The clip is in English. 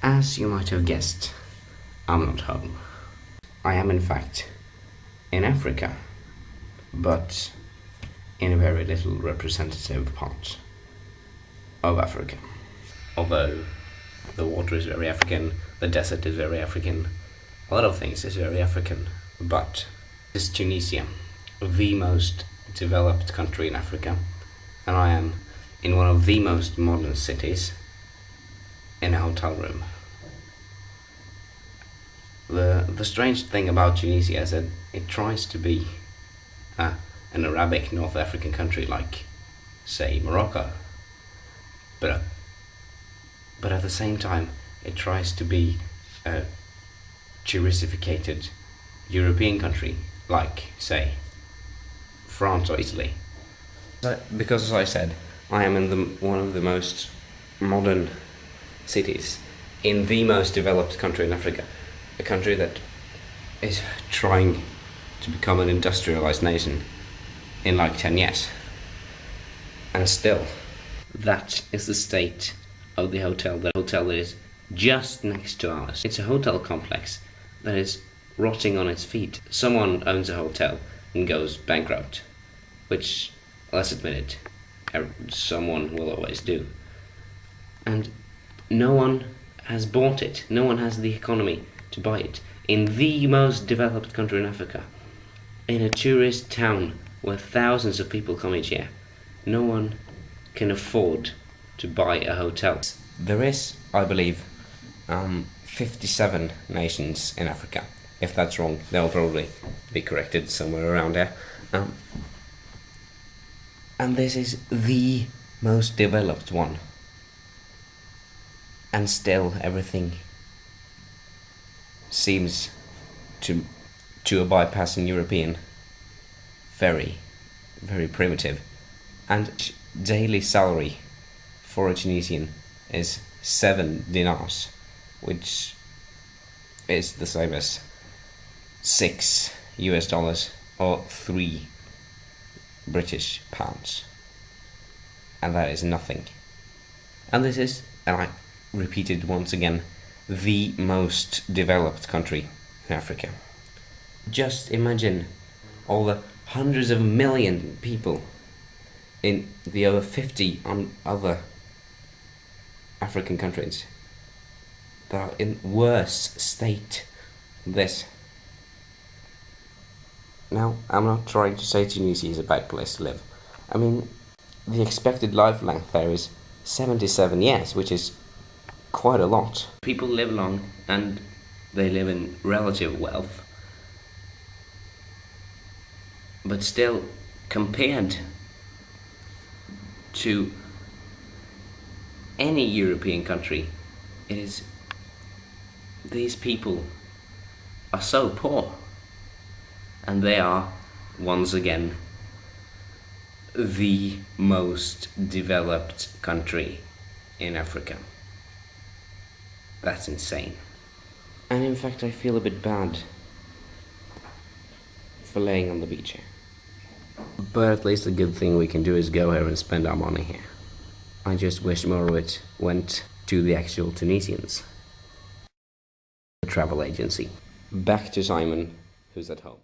As you might have guessed, I'm not home. I am in fact in Africa, but in a very little representative part of Africa. Although the water is very African, the desert is very African, a lot of things is very African, but this is Tunisia, the most developed country in Africa, and I am in one of the most modern cities in a hotel room. The strange thing about Tunisia is that it tries to be an Arabic North African country like, say, Morocco, but at the same time it tries to be a touristificated European country like, say, France or Italy. Because, as I said, I am in one of the most modern cities in the most developed country in Africa, a country that is trying to become an industrialized nation in like 10 years. And still, that is the state of the hotel that is just next to ours. It's a hotel complex that is rotting on its feet. Someone owns a hotel and goes bankrupt, which, let's admit it, someone will always do. And no one has bought it. No one has the economy to buy it. In the most developed country in Africa, in a tourist town where thousands of people come each year, no one can afford to buy a hotel. There is, I believe, 57 nations in Africa. If that's wrong, they'll probably be corrected somewhere around there. And this is the most developed one. And still everything seems to a bypassing European very, very primitive. And daily salary for a Tunisian is 7 dinars, which is the same as $6 or 3 British pounds. And that is nothing. And this is, and I repeat it once again, the most developed country in Africa. Just imagine all the hundreds of million people in the over 50 other African countries that are in worse state than this. Now, I'm not trying to say Tunisia is a bad place to live. I mean, the expected life length there is 77 years, which is quite a lot. People live long and they live in relative wealth. But still, compared to any European country, these people are so poor, and they are, once again, the most developed country in Africa. That's insane. And in fact, I feel a bit bad for laying on the beach here. But at least the good thing we can do is go here and spend our money here. I just wish more of it went to the actual Tunisians. The travel agency. Back to Simen, who's at home.